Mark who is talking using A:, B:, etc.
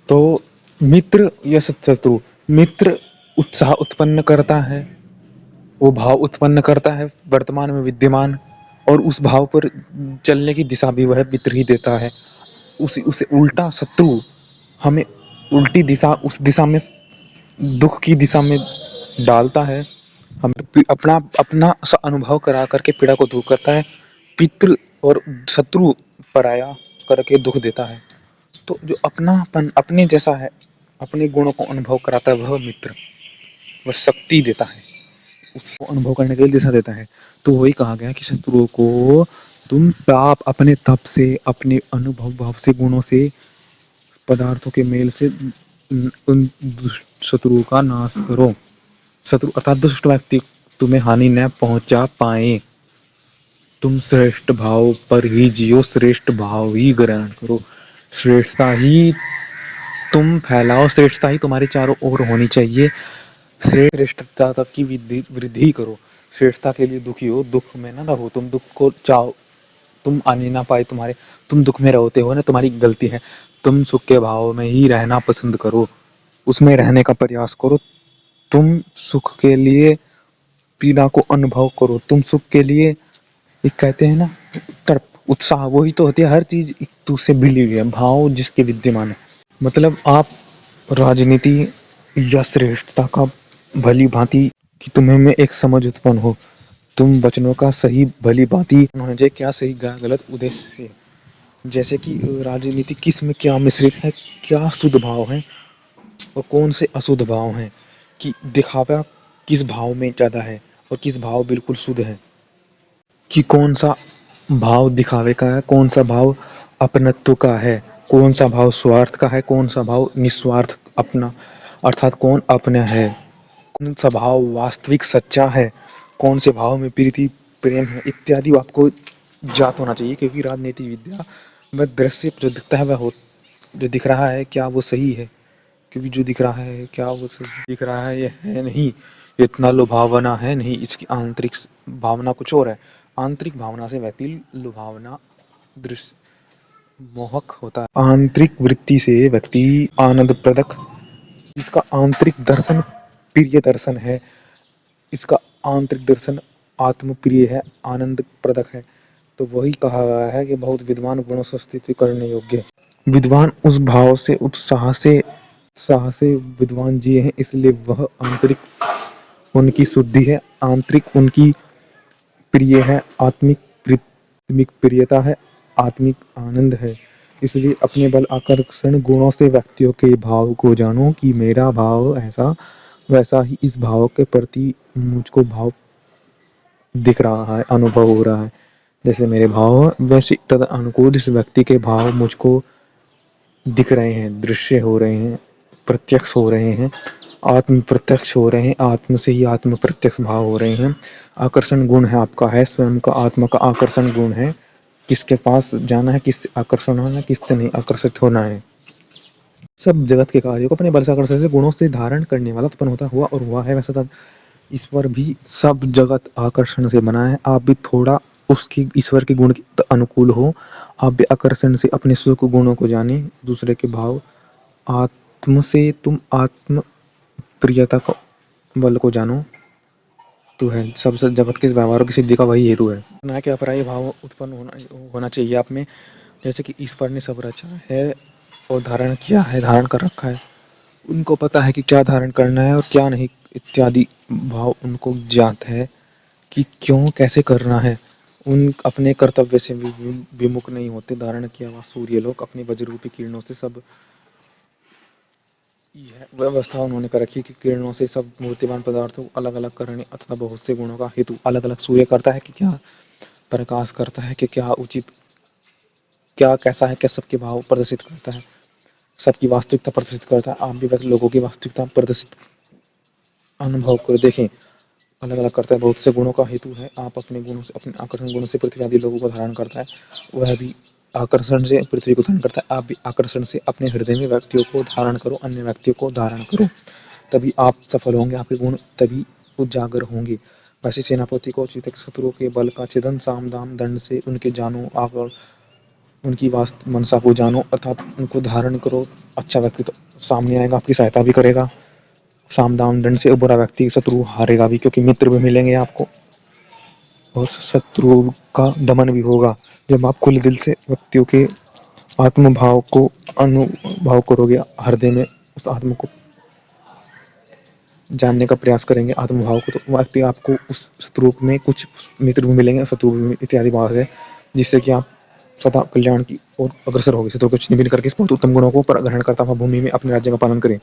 A: तो मित्र या शत्रु, मित्र उत्साह उत्पन्न करता है, वो भाव उत्पन्न करता है वर्तमान में विद्यमान, और उस भाव पर चलने की दिशा भी वह मित्र ही देता है। उसी उसे उल्टा शत्रु हमें उल्टी दिशा, उस दिशा में, दुख की दिशा में डालता है, हमें अपना अपना अनुभव करा करके पीड़ा को दूर करता है। पितृ और शत्रु पराया करके दुख देता है। तो जो अपनापन अपने जैसा है, अपने गुणों को अनुभव कराता है, वह मित्र, वह शक्ति देता है, उसको अनुभव करने के लिए दिशा देता है। तो वही कहा गया कि शत्रुओं को तुम ताप अपने तप से, अपने अनुभव भाव से, गुणों से, पदार्थों के मेल से उन शत्रुओं का नाश करो। शत्रु अर्थात दुष्ट व्यक्ति तुम्हें हानि न पहुंचा पाए। तुम श्रेष्ठ भाव पर ही जियो, श्रेष्ठ भाव ही ग्रहण करो, श्रेष्ठता ही तुम फैलाओ, श्रेष्ठता ही तुम्हारे चारों ओर होनी चाहिए। श्रेष्ठता तक की वृद्धि करो। श्रेष्ठता के लिए दुखी हो, दुख में ना रहो, तुम दुख को चाहो, तुम आने ना पाए तुम्हारे, तुम दुख में रहते हो ना, तुम्हारी गलती है। तुम सुख के भाव में ही रहना पसंद करो, उसमें रहने का प्रयास करो। तुम सुख के लिए पीड़ा को अनुभव करो, तुम सुख के लिए, एक कहते हैं ना, तड़प, उत्साह, वही तो होती है। हर चीज एक दूसरे मिली हुई है, भाव जिसके विद्यमान है। मतलब आप राजनीति या श्रेष्ठता का भली भांति कि तुम्हें में एक समझ उत्पन्न हो, तुम वचनों का सही भली भांति होना चाहिए, क्या सही क्या गलत उद्देश्य, जैसे कि राजनीति किस में क्या मिश्रित है, क्या शुद्ध भाव है और कौन से अशुद्ध भाव हैं, कि दिखावा किस भाव में ज्यादा है और किस भाव बिल्कुल शुद्ध है, कि कौन सा भाव दिखावे का है, कौन सा भाव अपनत्व का है, कौन सा भाव स्वार्थ का है, कौन सा भाव निस्वार्थ अपना, अर्थात कौन अपना है, कौन सा भाव वास्तविक सच्चा है, कौन से भाव में प्रीति प्रेम है, इत्यादि आपको ज्ञात होना चाहिए। क्योंकि राजनीति विद्या में दृश्य जो दिखता है, वह हो, जो दिख रहा है क्या वो सही है, क्योंकि जो दिख रहा है क्या वो सही दिख रहा है, ये है नहीं, ये इतना लुभावना है नहीं, इसकी आंतरिक भावना कुछ और है। आंतरिक भावना से व्यक्ति लुभावना दृश्य मोहक होता है, आंतरिक वृत्ति से व्यक्ति आनंद प्रदक, इसका आंतरिक दर्शन प्रिय दर्शन है, इसका आंतरिक दर्शन आत्म प्रिय है, आनंद प्रदक है। तो वही कहा गया है कि बहुत विद्वान गुणों से स्तुति करने योग्य है। विद्वान उस भाव से, उत्साह से विद्वान जी हैं, इसलिए वह आंतरिक उनकी शुद्धि है, आंतरिक उनकी प्रिय है, आत्मिक प्रियता है, आत्मिक आनंद है। इसलिए अपने बल आकर्षण गुणों से व्यक्तियों के भाव को जानो, कि मेरा भाव ऐसा, वैसा ही इस भाव के प्रति मुझको भाव दिख रहा है, अनुभव हो रहा है। जैसे मेरे भाव वैसे तद अनुकूल इस व्यक्ति के भाव मुझको दिख रहे हैं, दृश्य हो रहे हैं, प्रत्यक्ष हो रहे हैं, आत्म प्रत्यक्ष हो रहे हैं, आत्म से ही आत्म प्रत्यक्ष भाव हो रहे हैं। आकर्षण गुण है आपका, है स्वयं का, आत्मा का आकर्षण गुण है, किसके पास जाना है, किससे आकर्षण होना है, किससे नहीं आकर्षित होना है। सब जगत के कार्यों को अपने बल से आकर्षण से गुणों से धारण करने वाला उत्पन्न होता हुआ और हुआ है, वैसा तब ईश्वर भी सब जगत आकर्षण से बना है। आप भी थोड़ा उसकी, ईश्वर के गुण के अनुकूल हो, आप भी आकर्षण से अपने सुख गुणों को जाने, दूसरे के भाव, आत्म से तुम आत्म प्रियता का बल को जानो, तो है सब जगत के व्यवहारों की सिद्धि का वही हेतु है। ना कि अपराई भाव उत्पन्न होना चाहिए आप में। जैसे कि ईश्वर ने सब रचा है और धारण किया है, धारण कर रखा है, उनको पता है कि क्या धारण करना है और क्या नहीं, इत्यादि भाव उनको ज्ञात है कि क्यों कैसे करना है। उन अपने कर्तव्य से विमुख नहीं होते। धारण किया हुआ सूर्य लोग अपनी वज्ररूपी किरणों से सब, यह व्यवस्था उन्होंने कर रखी कि किरणों से सब मूर्तिमान पदार्थों को अलग अलग करने अथवा बहुत से गुणों का हेतु अलग अलग सूर्य करता है कि क्या प्रकाश करता है, कि क्या उचित, क्या कैसा है, क्या सबके भाव प्रदर्शित करता है, सबकी वास्तविकता प्रदर्शित करता है। आप भी वैसे लोगों की वास्तविकता प्रदर्शित अनुभव कर देखें, अलग अलग करता है, बहुत से गुणों का हेतु है। आप अपने गुणों से, अपने आकर्षण गुणों से पृथ्वी आदि लोगों को धारण करता है, वह भी आकर्षण से पृथ्वी को धारण करता है। आप भी आकर्षण से अपने हृदय में व्यक्तियों को धारण करो, अन्य व्यक्तियों को धारण करो, तभी आप सफल होंगे, आपके गुण तभी उजागर होंगे। वैसे सेनापति को चित शत्रुओं के बल का छिदन साम दाम दंड से उनके जानो, आप उनकी वास्तव मनसा को जानो अर्थात उनको धारण करो। अच्छा व्यक्ति तो सामने आएगा, आपकी सहायता भी करेगा। साम दाम दंड से बुरा व्यक्ति शत्रु हारेगा भी, क्योंकि मित्र भी मिलेंगे आपको और शत्रु का दमन भी होगा। जब आप खुले दिल से व्यक्तियों के आत्म भाव को अनुभव करोगे, हृदय में उस आत्म को जानने का प्रयास करेंगे, आत्म भाव को, तो व्यक्ति आपको उस शत्रु में कुछ मित्र भी मिलेंगे, शत्रु भी इत्यादि भाव है, जिससे कि आप सदा कल्याण की ओर अग्रसर होगे। शत्रु को छिन्न भिन्न करके इस बहुत उत्तम गुणों को ग्रहण करता हुआ भूमि में अपने राज्य का पालन करें।